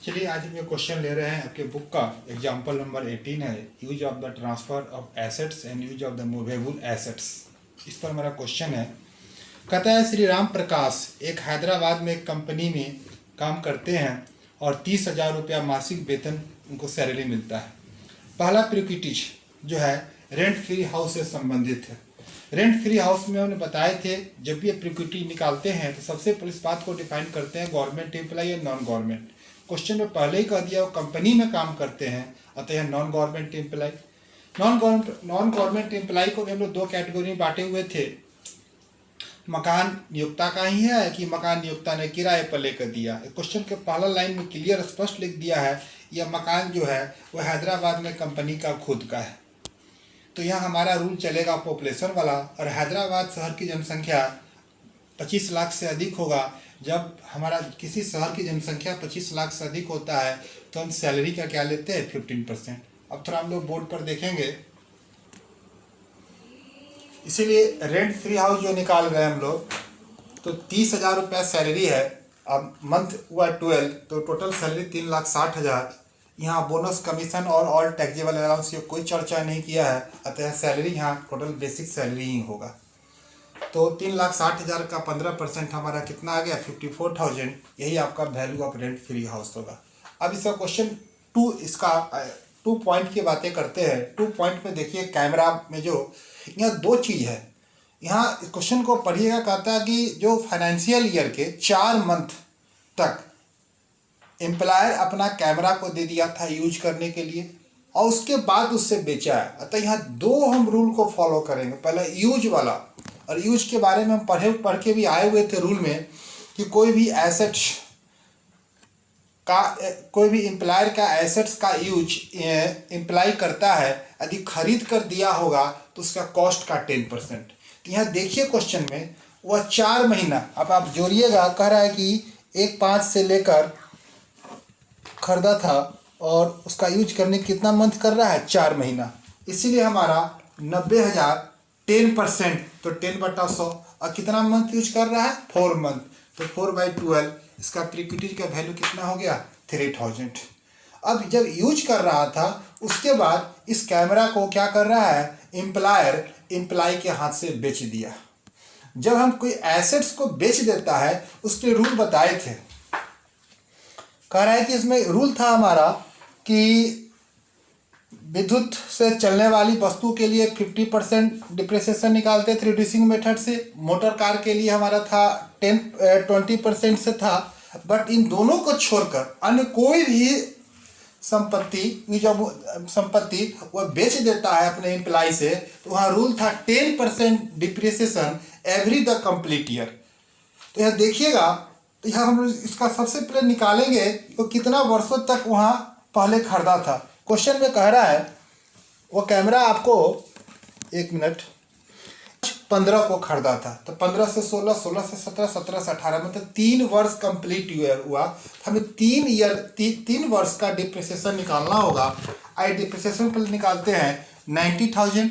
चलिए आज हम ये क्वेश्चन ले रहे हैं आपके बुक का एग्जाम्पल नंबर 18 है use of the transfer of assets and use of the movable assets. इस पर मेरा क्वेश्चन है, कहता है श्री राम प्रकाश एक हैदराबाद में एक कंपनी में काम करते हैं और 30,000 रुपया मासिक वेतन उनको सैलरी मिलता है। पहला प्रिक्विटीज जो है रेंट फ्री हाउस से संबंधित है। रेंट फ्री हाउस में हमने बताए थे जब भी प्रिक्विटी निकालते हैं तो सबसे पहले इस बात को डिफाइन करते हैं गवर्नमेंट एम्प्लॉय या नॉन गवर्नमेंट। क्वेश्चन में पहले ही कह दिया वो कंपनी में काम करते हैं, अतः यह non government employ. Non government employ को भी हम लोग दो कैटेगरी में बांटे हुए थे, मकान नियोक्ता का ही है कि मकान नियोक्ता ने किराए पर लेकर दिया। क्वेश्चन के पहला लाइन में क्लियर स्पष्ट लिख दिया है यह मकान जो है वह हैदराबाद में कंपनी का खुद का है। तो यहाँ हमारा रूल चलेगा पॉपुलेशन वाला, और हैदराबाद शहर की जनसंख्या 25 लाख से अधिक होगा। जब हमारा किसी शहर की जनसंख्या 25 लाख से अधिक होता है तो हम सैलरी का क्या लेते हैं 15%। अब थोड़ा हम लोग बोर्ड पर देखेंगे, इसीलिए रेंट फ्री हाउस जो निकाल रहे हैं हम लोग तो 30,000 रुपया सैलरी है। अब मंथ हुआ 12 तो टोटल सैलरी 3,60,000। यहाँ बोनस कमीशन और ऑल टैक्सेबल अलाउंस की कोई चर्चा नहीं किया है, अतः सैलरी यहाँ टोटल बेसिक सैलरी ही होगा। तो 3,60,000 का 15% हमारा कितना आ गया 54,000। यही आपका value of rent free house होगा। अब इसका क्वेश्चन 2 इसका 2 पॉइंट की बातें करते हैं। 2 पॉइंट में देखिए कैमरा में जो यहाँ 2 चीज़ है। यहाँ इस क्वेश्चन को पढ़िएगा, कहता है कि जो फाइनेंशियल ईयर के 4 मंथ तक एम्प्लॉयर अपना कैमरा को दे दिया था यूज करने के लिए और उसके बाद उससे बेचा है। अतः यहाँ 2 हम रूल को फॉलो करेंगे। पहला यूज वाला, और यूज के बारे में हम पढ़ के भी आए हुए थे रूल में कि कोई भी एसेट्स का कोई भी एम्प्लॉयर का एसेट्स का यूज एम्प्लॉय करता है, यदि खरीद कर दिया होगा तो उसका कॉस्ट का 10%। तो यहाँ देखिए क्वेश्चन में वह 4 महीना, अब आप जोड़िएगा, कह रहा है कि 1/5 से लेकर खरीदा था और उसका यूज करने कितना मंथ कर रहा है 4 महीना, इसीलिए हमारा 90,000 10% तो 10/100 और कितना मंथ यूज कर रहा है 4 मंथ, तो 4/12 इसका प्रिक्विटीज का वैल्यू कितना हो गया 3,000। अब जब यूज कर रहा था उसके बाद इस कैमरा को क्या कर रहा है एम्प्लॉयर एम्प्लॉय के हाथ से बेच दिया। जब हम कोई एसेट्स को बेच देता है उसके रूल बताए थे। कह रहा है कि इसमें रूल था हमारा कि विद्युत से चलने वाली वस्तु के लिए 50% डिप्रिसिएशन निकालते थे रिड्यूसिंग मेथड से। मोटर कार के लिए हमारा था 20% से था। बट इन दोनों को छोड़कर अन्य कोई भी संपत्ति जब संपत्ति वह बेच देता है अपने एम्प्लॉय से तो वहाँ रूल था 10% depreciation every the complete year. तो यह देखिएगा, तो यहाँ हम इसका सबसे पहले निकालेंगे तो कितना वर्षों तक वहाँ पहले खरीदा था। क्वेश्चन में कह रहा है वो कैमरा आपको 1 मिनट 15 को खरीदा था, तो 15 से 16, 16 से 17, 17 से 18, मतलब 3 वर्ष कंप्लीट हुआ। हमें 3 वर्ष का डिप्रिसिएशन निकालना होगा। आई डिप्रिसिएशन पर निकालते हैं 90,000,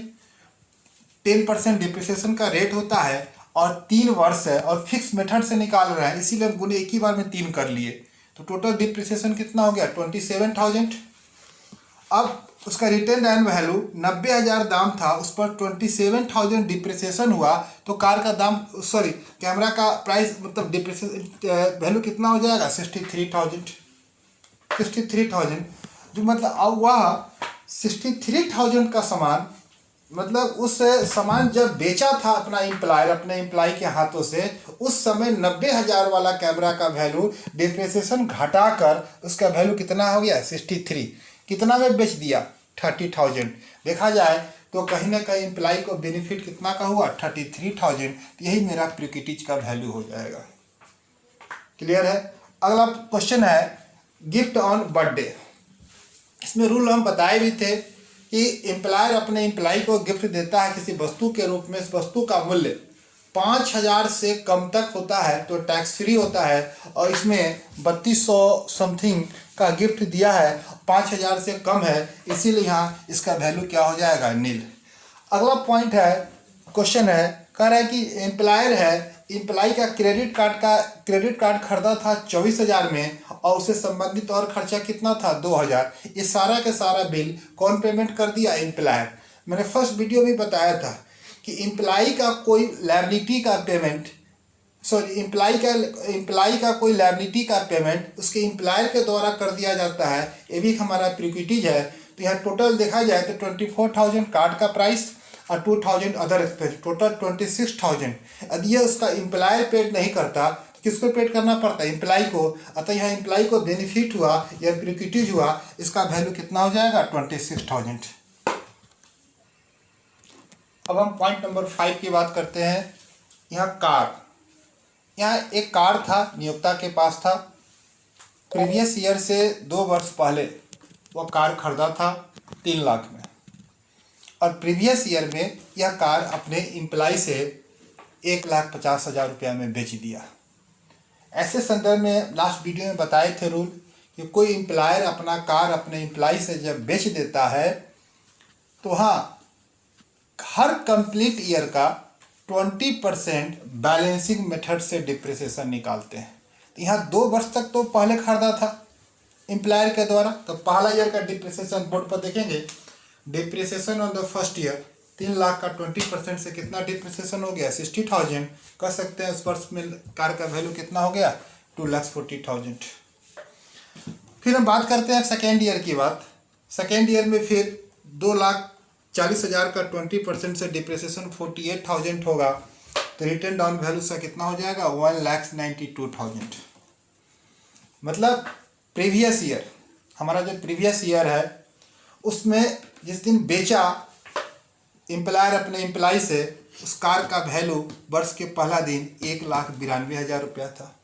10% डिप्रिसिएशन का रेट होता है और 3 वर्ष है और फिक्स मेथड से निकाल रहे हैं, इसीलिए हम गुने एक ही बार में 3 कर लिए। तो टोटल डिप्रिसिएशन कितना हो गया 27,000। अब उसका रिटेन एंड वैल्यू 90,000 दाम था, उस पर 27,000 डिप्रिसिएशन हुआ तो कार का दाम कैमरा का प्राइस मतलब डिप्रिसिएशन वैल्यू कितना हो जाएगा 63,000। जो मतलब अब वह 63,000 का सामान, मतलब उस सामान जब बेचा था अपने एम्प्लॉय के हाथों से, उस समय 90,000 वाला कैमरा का वैल्यू डिप्रिसिएशन घटाकर उसका वैल्यू कितना हो गया 63। कितना में बेच दिया 30,000। देखा जाए तो कहीं ना कहीं एम्प्लॉय को बेनिफिट कितना का हुआ 33,000। यही मेरा प्रिक्विटीज का वैल्यू हो जाएगा। क्लियर है। अगला क्वेश्चन है गिफ्ट ऑन बर्थडे। इसमें रूल हम बताए भी थे कि एम्प्लॉयर अपने एम्प्लॉय को गिफ्ट देता है किसी वस्तु के रूप में। इस वस्तु का मूल्य 5,000 से कम तक होता है तो टैक्स फ्री होता है, और इसमें 3200 समथिंग का गिफ्ट दिया है, 5,000 से कम है, इसीलिए यहाँ इसका वैल्यू क्या हो जाएगा नील। अगला पॉइंट है, क्वेश्चन है, कह रहा है कि एम्प्लॉयर है इम्प्लाई का क्रेडिट कार्ड खरीदा था 24,000 में और उससे संबंधित और खर्चा कितना था 2,000। ये सारा का सारा बिल कौन पेमेंट कर दिया? एम्प्लॉयर। मैंने फर्स्ट वीडियो में बताया था कि इम्प्लाई का कोई लायबिलिटी का पेमेंट इम्प्लाई का कोई लायबिलिटी का पेमेंट उसके एम्प्लॉयर के द्वारा कर दिया जाता है। ये भी हमारा प्रिक्विटीज है। तो यहाँ टोटल देखा जाए तो 24,000 कार्ड का प्राइस और 2,000 अदर एक्सपेंस, टोटल 26,000। यदि ये उसका एम्प्लॉयर पेड नहीं करता तो किसको पेड करना पड़ता है? एम्प्लॉय को। अतः यहाँ एम्प्लॉय को बेनिफिट हुआ या प्रिक्विटीज हुआ, इसका वैल्यू कितना हो जाएगा? 26,000। अब हम पॉइंट नंबर 5 की बात करते हैं। यहाँ कार, यहाँ एक कार था, नियोक्ता के पास था। प्रीवियस ईयर से 2 वर्ष पहले वो कार खरीदा था 3 लाख में, और प्रीवियस ईयर में यह कार अपने एम्प्लॉय से 1,50,000 रुपया में बेच दिया। ऐसे संदर्भ में लास्ट वीडियो में बताए थे रूल कि कोई एम्प्लॉयर अपना कार अपने एम्प्लॉय से जब बेच देता है तो हाँ, हर कंप्लीट ईयर का 20% बैलेंसिंग मेथड से डिप्रिसिएशन निकालते हैं। तो यहाँ 2 वर्ष तक तो पहले खरीदा था एम्प्लॉयर के द्वारा, तो पहला ईयर का डिप्रिसिएशन बोर्ड पर देखेंगे। Depreciation on the first year 3 lakh का 20% से कितना डिप्रिसिएशन हो गया? 60,000। कह सकते हैं उस वर्ष में कार का वैल्यू कितना हो गया? 2,40,000। फिर हम बात करते हैं सेकेंड ईयर की बात। सेकेंड ईयर में फिर 2,40,000 का 20% से डिप्रिसिएशन 48,000 होगा, तो रिटर्न डाउन वैल्यू से कितना हो जाएगा? 1,92,000। मतलब प्रीवियस ईयर, हमारा जो प्रीवियस ईयर है उसमें जिस दिन बेचा एम्प्लॉयर अपने एम्प्लॉय से, उस कार का वैल्यू वर्ष के पहला दिन 1,92,000 रुपया था।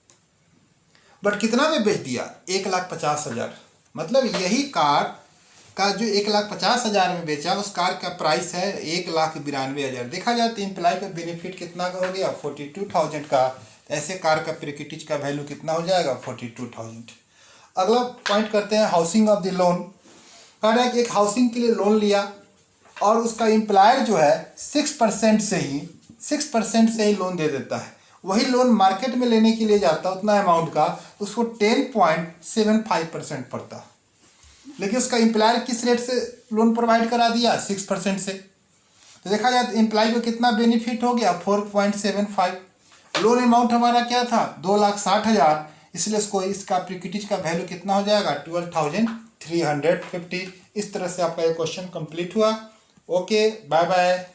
बट कितना में बेच दिया? 1,50,000। मतलब यही कार का जो 1,50,000 में बेचा, उस कार का प्राइस है 1,92,000। देखा जाए तो एम्प्लॉय का बेनिफिट कितना का हो गया? 42,000 का। ऐसे कार का प्रिक्विटीज का वैल्यू कितना हो जाएगा? 42,000। अगला पॉइंट करते हैं हाउसिंग ऑफ द लोन। कह रहा है कि एक हाउसिंग के लिए लोन लिया और उसका एम्प्लॉयर जो है 6% से ही लोन दे देता है। वही लोन मार्केट में लेने के लिए जाता उतना अमाउंट का, उसको 10.75% पड़ता, लेकिन उसका एम्प्लॉयर किस रेट से लोन प्रोवाइड करा दिया? 6% से। तो देखा जाए तो एम्प्लॉय को कितना बेनिफिट हो गया? 4.75। लोन अमाउंट हमारा क्या था? 2,60,000। इसलिए इसका प्रिक्विटीज का वैल्यू कितना हो जाएगा? 12,350। इस तरह से आपका ये क्वेश्चन कंप्लीट हुआ। Okay, bye bye.